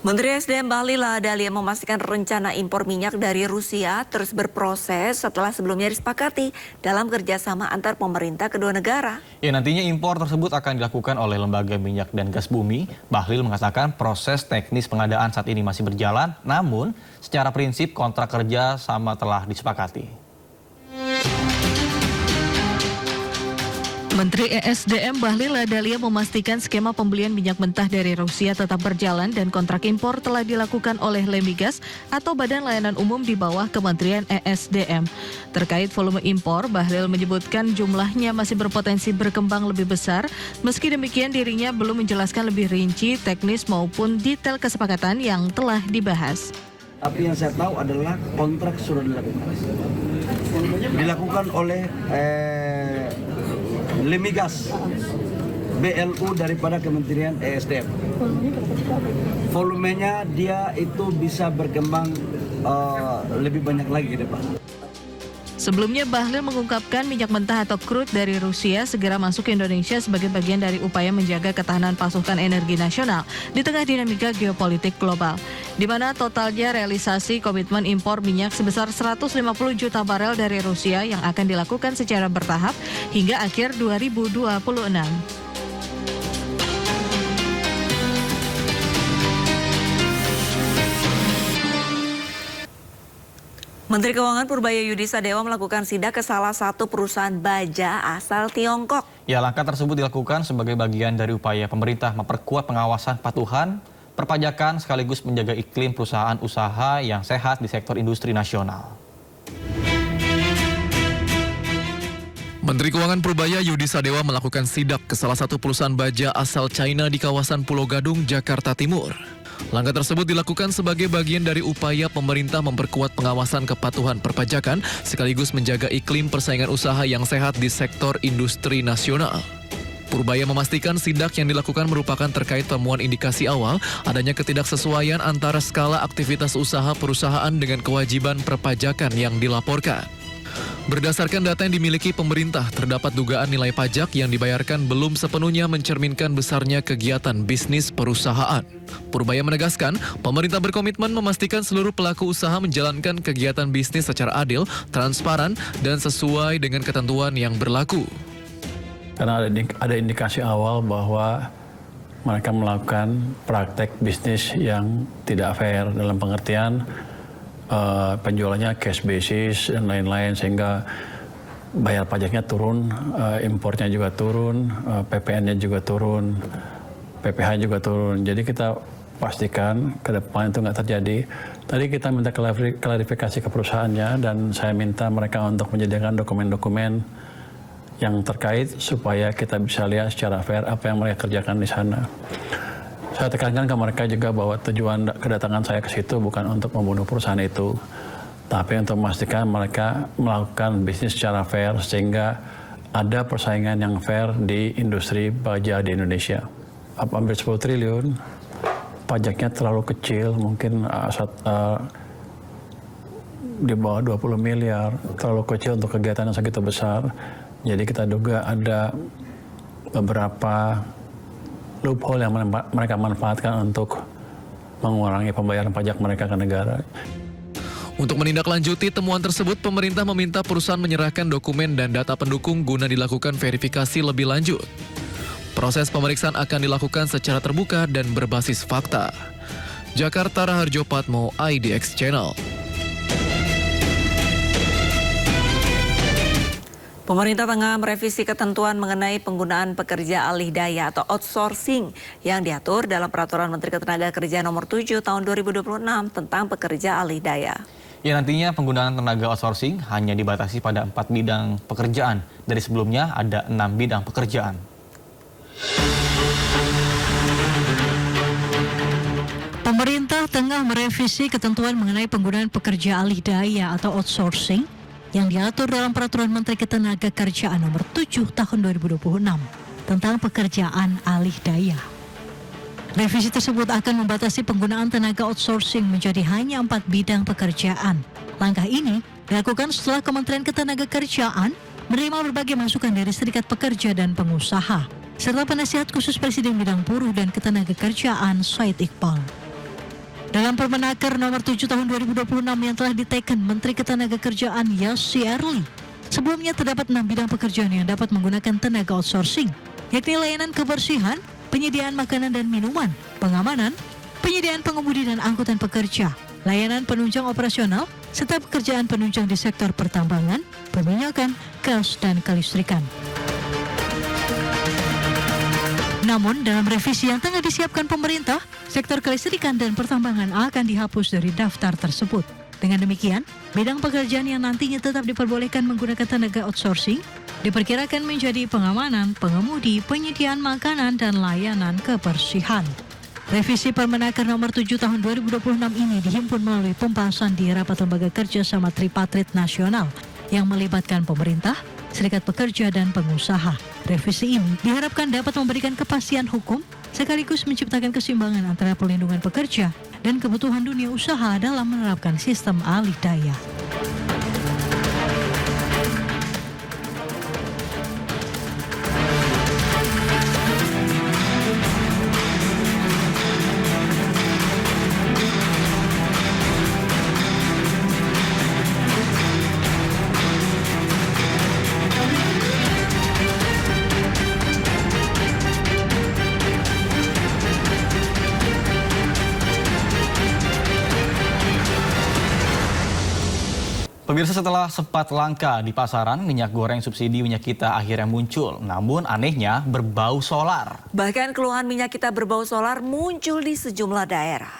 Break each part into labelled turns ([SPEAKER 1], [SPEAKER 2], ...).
[SPEAKER 1] Menteri SDM Bahlil Lahadalia memastikan rencana impor minyak dari Rusia terus berproses setelah sebelumnya disepakati dalam kerjasama antar pemerintah kedua negara.
[SPEAKER 2] Ya, nantinya impor tersebut akan dilakukan oleh Lembaga Minyak dan Gas Bumi. Bahlil mengatakan proses teknis pengadaan saat ini masih berjalan, namun secara prinsip kontrak kerja sama telah disepakati.
[SPEAKER 3] Menteri ESDM Bahlil Lahadalia memastikan skema pembelian minyak mentah dari Rusia tetap berjalan dan kontrak impor telah dilakukan oleh Lemigas atau Badan Layanan Umum di bawah Kementerian ESDM. Terkait volume impor, Bahlil menyebutkan jumlahnya masih berpotensi berkembang lebih besar. Meski demikian, dirinya belum menjelaskan lebih rinci, teknis maupun detail kesepakatan yang telah dibahas.
[SPEAKER 4] Tapi yang saya tahu adalah kontrak sudah dilakukan oleh Lemigas, BLU daripada Kementerian ESDM. Volumenya dia itu bisa berkembang lebih banyak lagi ke depan.
[SPEAKER 3] Sebelumnya, Bahlil mengungkapkan minyak mentah atau crude dari Rusia segera masuk ke Indonesia sebagai bagian dari upaya menjaga ketahanan pasokan energi nasional di tengah dinamika geopolitik global, di mana totalnya realisasi komitmen impor minyak sebesar 150 juta barel dari Rusia yang akan dilakukan secara bertahap hingga akhir 2026.
[SPEAKER 1] Menteri Keuangan Purbaya Yudi Sadewa melakukan sidak ke salah satu perusahaan baja asal Tiongkok.
[SPEAKER 2] Ya, langkah tersebut dilakukan sebagai bagian dari upaya pemerintah memperkuat pengawasan kepatuhan, perpajakan sekaligus menjaga iklim perusahaan usaha yang sehat di sektor industri nasional.
[SPEAKER 5] Menteri Keuangan Purbaya Yudi Sadewa melakukan sidak ke salah satu perusahaan baja asal China di kawasan Pulau Gadung, Jakarta Timur. Langkah tersebut dilakukan sebagai bagian dari upaya pemerintah memperkuat pengawasan kepatuhan perpajakan sekaligus menjaga iklim persaingan usaha yang sehat di sektor industri nasional. Purbaya memastikan sidak yang dilakukan merupakan terkait temuan indikasi awal adanya ketidaksesuaian antara skala aktivitas usaha perusahaan dengan kewajiban perpajakan yang dilaporkan. Berdasarkan data yang dimiliki pemerintah, terdapat dugaan nilai pajak yang dibayarkan belum sepenuhnya mencerminkan besarnya kegiatan bisnis perusahaan. Purbaya menegaskan, pemerintah berkomitmen memastikan seluruh pelaku usaha menjalankan kegiatan bisnis secara adil, transparan, dan sesuai dengan ketentuan yang berlaku.
[SPEAKER 6] Karena ada indikasi awal bahwa mereka melakukan praktek bisnis yang tidak fair dalam pengertian penjualannya cash basis dan lain-lain sehingga bayar pajaknya turun, impornya juga turun, PPN-nya juga turun, PPH juga turun. Jadi kita pastikan ke depan itu nggak terjadi. Tadi kita minta klarifikasi ke perusahaannya dan saya minta mereka untuk menyediakan dokumen-dokumen yang terkait supaya kita bisa lihat secara fair apa yang mereka kerjakan di sana. Saya tekankan ke mereka juga bahwa tujuan kedatangan saya ke situ bukan untuk membunuh perusahaan itu, tapi untuk memastikan mereka melakukan bisnis secara fair sehingga ada persaingan yang fair di industri baja di Indonesia. Hampir 10 triliun, pajaknya terlalu kecil, mungkin di bawah 20 miliar, terlalu kecil untuk kegiatan yang segitu besar. Jadi kita duga ada beberapa loophole yang mereka manfaatkan untuk mengurangi pembayaran pajak mereka ke negara.
[SPEAKER 5] Untuk menindaklanjuti temuan tersebut, pemerintah meminta perusahaan menyerahkan dokumen dan data pendukung guna dilakukan verifikasi lebih lanjut. Proses pemeriksaan akan dilakukan secara terbuka dan berbasis fakta. Jakarta, Raharjo Patmo, IDX Channel.
[SPEAKER 1] Pemerintah tengah merevisi ketentuan mengenai penggunaan pekerja alih daya atau outsourcing yang diatur dalam Peraturan Menteri Ketenagakerjaan Nomor 7 Tahun 2026 tentang pekerja alih daya.
[SPEAKER 2] Ya, nantinya penggunaan tenaga outsourcing hanya dibatasi pada 4 bidang pekerjaan. Dari sebelumnya ada 6 bidang pekerjaan.
[SPEAKER 3] Pemerintah tengah merevisi ketentuan mengenai penggunaan pekerja alih daya atau outsourcing yang diatur dalam Peraturan Menteri Ketenagakerjaan Nomor 7 Tahun 2026 tentang pekerjaan alih daya. Revisi tersebut akan membatasi penggunaan tenaga outsourcing menjadi hanya 4 bidang pekerjaan. Langkah ini dilakukan setelah Kementerian Ketenagakerjaan menerima berbagai masukan dari serikat pekerja dan pengusaha, serta penasihat khusus Presiden bidang buruh dan ketenagakerjaan Said Iqbal. Dalam Permenaker nomor 7 tahun 2026 yang telah diteken Menteri Ketenagakerjaan Yassi Erli, sebelumnya terdapat 6 bidang pekerjaan yang dapat menggunakan tenaga outsourcing, yakni layanan kebersihan, penyediaan makanan dan minuman, pengamanan, penyediaan pengemudi dan angkutan pekerja, layanan penunjang operasional, serta pekerjaan penunjang di sektor pertambangan, perminyakan, gas, dan kelistrikan. Namun, dalam revisi yang tengah disiapkan pemerintah, sektor kelistrikan dan pertambangan akan dihapus dari daftar tersebut. Dengan demikian, bidang pekerjaan yang nantinya tetap diperbolehkan menggunakan tenaga outsourcing diperkirakan menjadi pengamanan, pengemudi, penyediaan makanan, dan layanan kebersihan. Revisi Permenaker nomor 7 tahun 2026 ini dihimpun melalui pembahasan di rapat lembaga kerjasama tripartit nasional yang melibatkan pemerintah, serikat pekerja, dan pengusaha. Revisi ini diharapkan dapat memberikan kepastian hukum sekaligus menciptakan keseimbangan antara perlindungan pekerja dan kebutuhan dunia usaha dalam menerapkan sistem alih daya.
[SPEAKER 2] Pemirsa, setelah sempat langka di pasaran, minyak goreng subsidi minyak kita akhirnya muncul. Namun anehnya berbau solar.
[SPEAKER 1] Bahkan keluhan minyak kita berbau solar muncul di sejumlah daerah.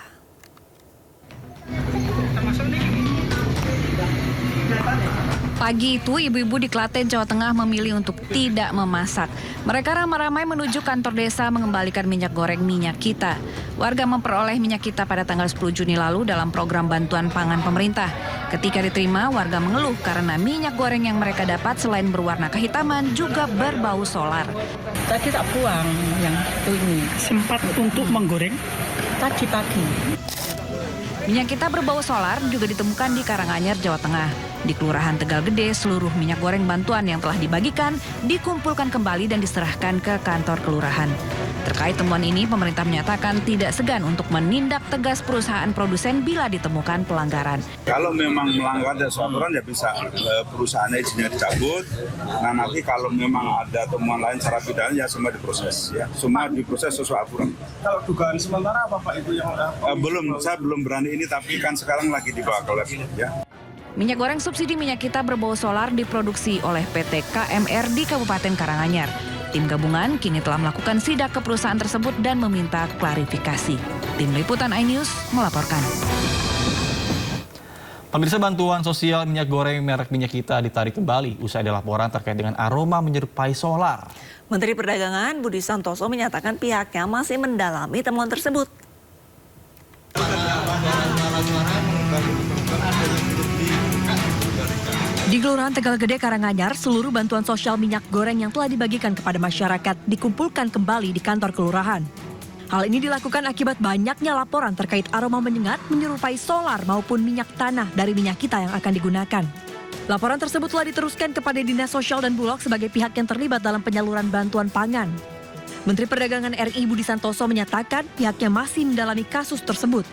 [SPEAKER 7] Pagi itu, ibu-ibu di Klaten, Jawa Tengah memilih untuk tidak memasak. Mereka ramai-ramai menuju kantor desa mengembalikan minyak goreng minyak kita. Warga memperoleh minyak kita pada tanggal 10 Juni lalu dalam program bantuan pangan pemerintah. Ketika diterima, warga mengeluh karena minyak goreng yang mereka dapat selain berwarna kehitaman juga berbau solar.
[SPEAKER 8] Tadi tak buang yang itu ini. Sempat untuk menggoreng tadi pagi.
[SPEAKER 7] Minyak kita berbau solar juga ditemukan di Karanganyar, Jawa Tengah. Di Kelurahan Tegal Gede, seluruh minyak goreng bantuan yang telah dibagikan dikumpulkan kembali dan diserahkan ke kantor kelurahan. Terkait temuan ini, pemerintah menyatakan tidak segan untuk menindak tegas perusahaan produsen bila ditemukan pelanggaran.
[SPEAKER 9] Kalau memang melanggar dari aturan ya bisa perusahaan izinnya dicabut. Nah nanti kalau memang ada temuan lain secara pidana ya semua diproses. Ya semua diproses sesuai aturan.
[SPEAKER 10] Kalau dugaan sementara apa Pak itu yang
[SPEAKER 9] saya belum berani ini, tapi kan sekarang lagi dibawa ke lab. Ya.
[SPEAKER 7] Minyak goreng subsidi minyak kita berbau solar diproduksi oleh PT KMR di Kabupaten Karanganyar. Tim gabungan kini telah melakukan sidak ke perusahaan tersebut dan meminta klarifikasi. Tim Liputan iNews melaporkan.
[SPEAKER 2] Pemirsa, bantuan sosial minyak goreng merek minyak kita ditarik kembali usai ada laporan terkait dengan aroma menyerupai solar.
[SPEAKER 1] Menteri Perdagangan Budi Santoso menyatakan pihaknya masih mendalami temuan tersebut.
[SPEAKER 11] Di Kelurahan Tegal Gede, Karanganyar, seluruh bantuan sosial minyak goreng yang telah dibagikan kepada masyarakat dikumpulkan kembali di kantor kelurahan. Hal ini dilakukan akibat banyaknya laporan terkait aroma menyengat menyerupai solar maupun minyak tanah dari minyak kita yang akan digunakan. Laporan tersebut telah diteruskan kepada Dinas Sosial dan Bulog sebagai pihak yang terlibat dalam penyaluran bantuan pangan. Menteri Perdagangan RI Budi Santoso menyatakan pihaknya masih mendalami kasus tersebut.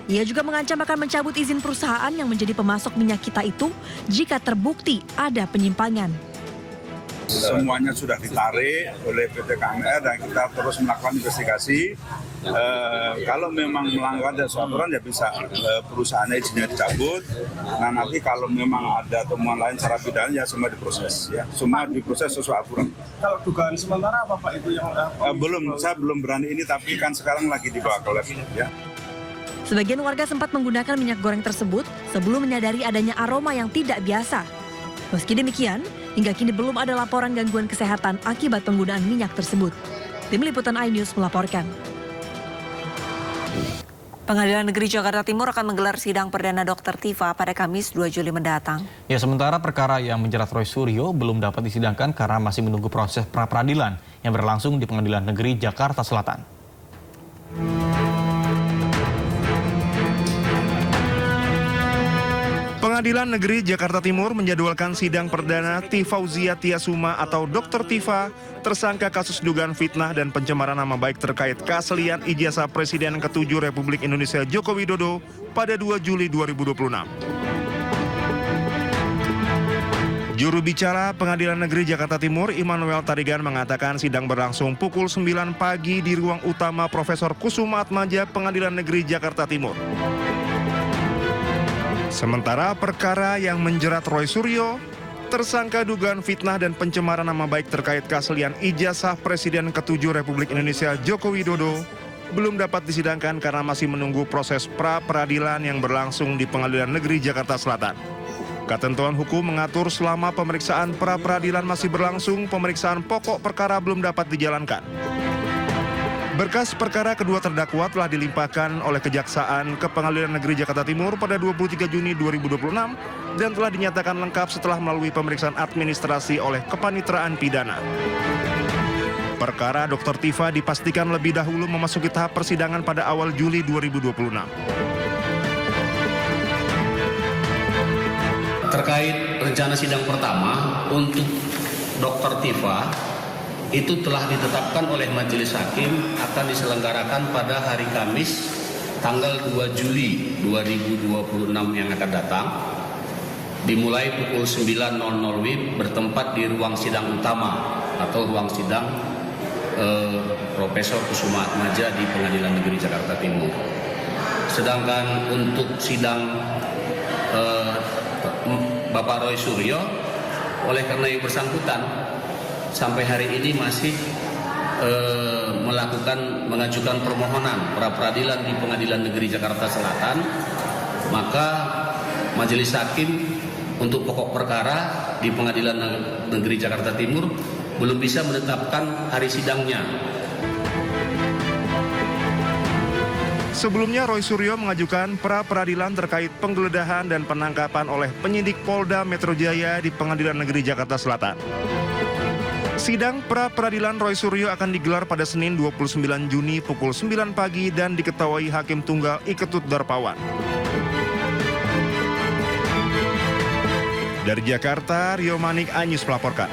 [SPEAKER 11] Ia juga mengancam akan mencabut izin perusahaan yang menjadi pemasok minyak kita itu jika terbukti ada penyimpangan.
[SPEAKER 9] Semuanya sudah ditarik oleh PT KMR dan kita terus melakukan investigasi. Kalau memang melanggar dari aturan ya bisa perusahaan izinnya dicabut. Nah nanti kalau memang ada temuan lain secara pidana ya semua diproses. Ya semua diproses sesuai aturan.
[SPEAKER 10] Kalau dugaan sementara apa Pak itu yang
[SPEAKER 9] saya belum berani ini, tapi kan sekarang lagi dibawa ke lab. Ya.
[SPEAKER 11] Sebagian warga sempat menggunakan minyak goreng tersebut sebelum menyadari adanya aroma yang tidak biasa. Meski demikian, hingga kini belum ada laporan gangguan kesehatan akibat penggunaan minyak tersebut. Tim Liputan iNews melaporkan.
[SPEAKER 1] Pengadilan Negeri Jakarta Timur akan menggelar sidang perdana Dr. Tifa pada Kamis 2 Juli mendatang.
[SPEAKER 2] Ya, sementara perkara yang menjerat Roy Suryo belum dapat disidangkan karena masih menunggu proses pra-peradilan yang berlangsung di Pengadilan Negeri Jakarta Selatan.
[SPEAKER 12] Pengadilan Negeri Jakarta Timur menjadwalkan sidang perdana Tifauzia Tiasuma atau Dr. Tifa, tersangka kasus dugaan fitnah dan pencemaran nama baik terkait keaslian ijazah Presiden ke-7 Republik Indonesia Joko Widodo pada 2 Juli 2026. Juru bicara Pengadilan Negeri Jakarta Timur, Immanuel Tarigan, mengatakan sidang berlangsung pukul 9 pagi di ruang utama Profesor Kusuma Atmaja Pengadilan Negeri Jakarta Timur. Sementara perkara yang menjerat Roy Suryo, tersangka dugaan fitnah dan pencemaran nama baik terkait keaslian ijazah Presiden ke-7 Republik Indonesia Joko Widodo, belum dapat disidangkan karena masih menunggu proses pra-peradilan yang berlangsung di Pengadilan Negeri Jakarta Selatan. Ketentuan hukum mengatur selama pemeriksaan pra-peradilan masih berlangsung, pemeriksaan pokok perkara belum dapat dijalankan. Berkas perkara kedua terdakwa telah dilimpahkan oleh Kejaksaan ke Pengadilan Negeri Jakarta Timur pada 23 Juni 2026 dan telah dinyatakan lengkap setelah melalui pemeriksaan administrasi oleh Kepanitraan Pidana. Perkara Dr. Tifa dipastikan lebih dahulu memasuki tahap persidangan pada awal Juli 2026.
[SPEAKER 13] Terkait rencana sidang pertama untuk Dr. Tifa, itu telah ditetapkan oleh Majelis Hakim akan diselenggarakan pada hari Kamis tanggal 2 Juli 2026 yang akan datang, dimulai pukul 9.00 WIB bertempat di ruang sidang utama atau ruang sidang Profesor Kusuma Atmaja di Pengadilan Negeri Jakarta Timur. Sedangkan untuk sidang Bapak Roy Suryo, oleh karena yang bersangkutan sampai hari ini masih mengajukan permohonan pra-peradilan di Pengadilan Negeri Jakarta Selatan, maka Majelis Hakim untuk pokok perkara di Pengadilan Negeri Jakarta Timur belum bisa menetapkan hari sidangnya.
[SPEAKER 12] Sebelumnya Roy Suryo mengajukan pra-peradilan terkait penggeledahan dan penangkapan oleh penyidik Polda Metro Jaya di Pengadilan Negeri Jakarta Selatan. Sidang pra-peradilan Roy Suryo akan digelar pada Senin 29 Juni pukul 9 pagi dan diketuai Hakim Tunggal Iketut Darpawan. Dari Jakarta, Rio Manik, Anyus melaporkan.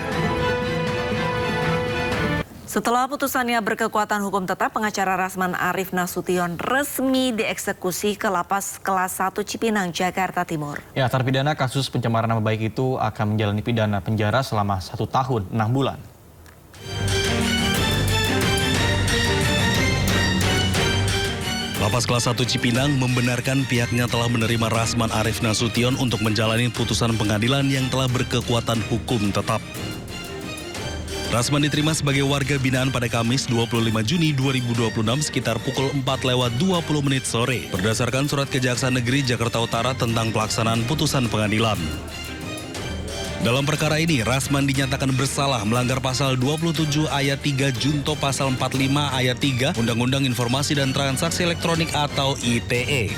[SPEAKER 1] Setelah putusannya berkekuatan hukum tetap, pengacara Rasman Arif Nasution resmi dieksekusi ke Lapas Kelas 1 Cipinang, Jakarta Timur.
[SPEAKER 2] Ya, terpidana kasus pencemaran nama baik itu akan menjalani pidana penjara selama 1 tahun 6 bulan.
[SPEAKER 14] Lapas Kelas 1 Cipinang membenarkan pihaknya telah menerima Rasman Arif Nasution untuk menjalani putusan pengadilan yang telah berkekuatan hukum tetap. Rasman diterima sebagai warga binaan pada Kamis 25 Juni 2026 sekitar pukul 4:20 sore berdasarkan surat Kejaksaan Negeri Jakarta Utara tentang pelaksanaan putusan pengadilan. Dalam perkara ini, Rasman dinyatakan bersalah melanggar pasal 27 ayat 3 junto pasal 45 ayat 3 Undang-Undang Informasi dan Transaksi Elektronik atau ITE.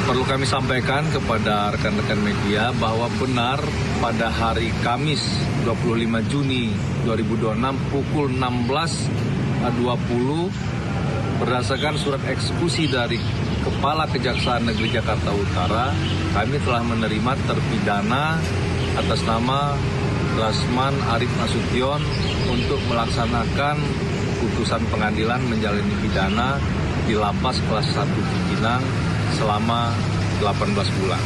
[SPEAKER 15] Perlu kami sampaikan kepada rekan-rekan media bahwa benar pada hari Kamis 25 Juni 2026 pukul 16.20 berdasarkan surat eksekusi dari Kepala Kejaksaan Negeri Jakarta Utara, kami telah menerima terpidana atas nama Rasman Arif Nasution untuk melaksanakan putusan pengadilan menjalani pidana di Lapas Kelas 1 Cipinang selama 18 bulan.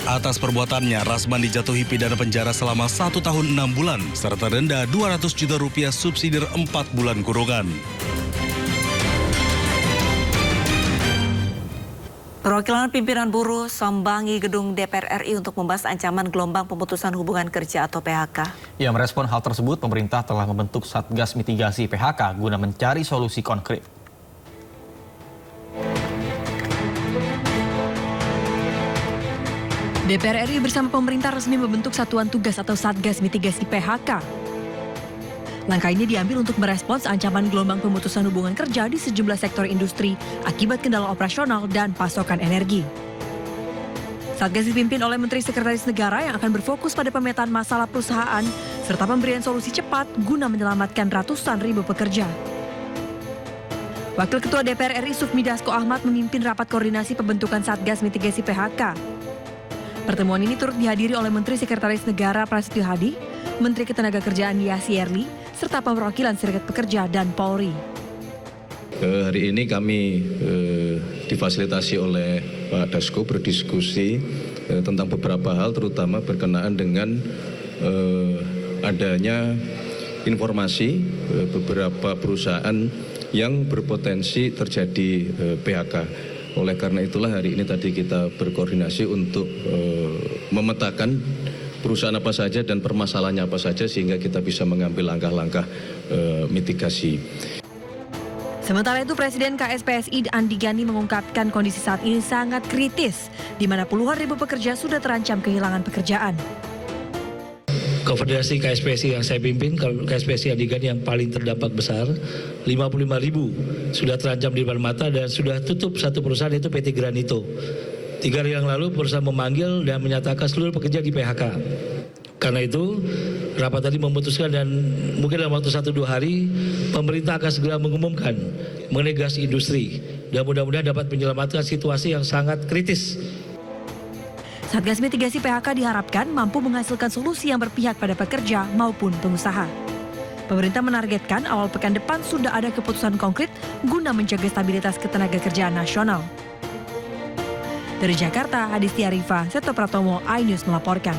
[SPEAKER 14] Atas perbuatannya, Rasman dijatuhi pidana penjara selama 1 tahun 6 bulan, serta denda Rp200 juta subsidi 4 bulan kurungan.
[SPEAKER 1] Perwakilan pimpinan buruh sambangi gedung DPR RI untuk membahas ancaman gelombang pemutusan hubungan kerja atau PHK.
[SPEAKER 2] Ya, merespon hal tersebut, pemerintah telah membentuk Satgas Mitigasi PHK guna mencari solusi konkret.
[SPEAKER 11] DPR RI bersama pemerintah resmi membentuk Satuan Tugas atau Satgas Mitigasi PHK. Langkah ini diambil untuk merespons ancaman gelombang pemutusan hubungan kerja di sejumlah sektor industri akibat kendala operasional dan pasokan energi. Satgas dipimpin oleh Menteri Sekretaris Negara yang akan berfokus pada pemetaan masalah perusahaan serta pemberian solusi cepat guna menyelamatkan ratusan ribu pekerja. Wakil Ketua DPR RI Sufmi Dasko Ahmad memimpin rapat koordinasi pembentukan Satgas Mitigasi PHK. Pertemuan ini turut dihadiri oleh Menteri Sekretaris Negara Prasetyo Hadi, Menteri Ketenagakerjaan Yassi Erli, serta perwakilan Serikat Pekerja dan Polri.
[SPEAKER 16] Hari ini kami difasilitasi oleh Pak Dasko berdiskusi tentang beberapa hal, terutama berkenaan dengan adanya informasi beberapa perusahaan yang berpotensi terjadi PHK. Oleh karena itulah hari ini tadi kita berkoordinasi untuk memetakan perusahaan apa saja dan permasalahannya apa saja sehingga kita bisa mengambil langkah-langkah mitigasi.
[SPEAKER 11] Sementara itu, Presiden KSPSI Andi Gani mengungkapkan kondisi saat ini sangat kritis, di mana puluhan ribu pekerja sudah terancam kehilangan pekerjaan.
[SPEAKER 17] Konfederasi KSPSI yang saya pimpin, KSPSI Andi Gani yang paling terdampak besar, 55.000 sudah terancam di depan mata dan sudah tutup satu perusahaan, yaitu PT Granito. 3 hari yang lalu perusahaan memanggil dan menyatakan seluruh pekerja di PHK. Karena itu, rapat tadi memutuskan dan mungkin dalam waktu 1-2 hari, pemerintah akan segera mengumumkan mengenai gas industri. Dan mudah-mudahan dapat menyelamatkan situasi yang sangat kritis.
[SPEAKER 11] Satgas Mitigasi PHK diharapkan mampu menghasilkan solusi yang berpihak pada pekerja maupun pengusaha. Pemerintah menargetkan awal pekan depan sudah ada keputusan konkret guna menjaga stabilitas ketenagakerjaan nasional. Dari Jakarta, Hadisti Arifa, Seto Pratomo, iNews melaporkan.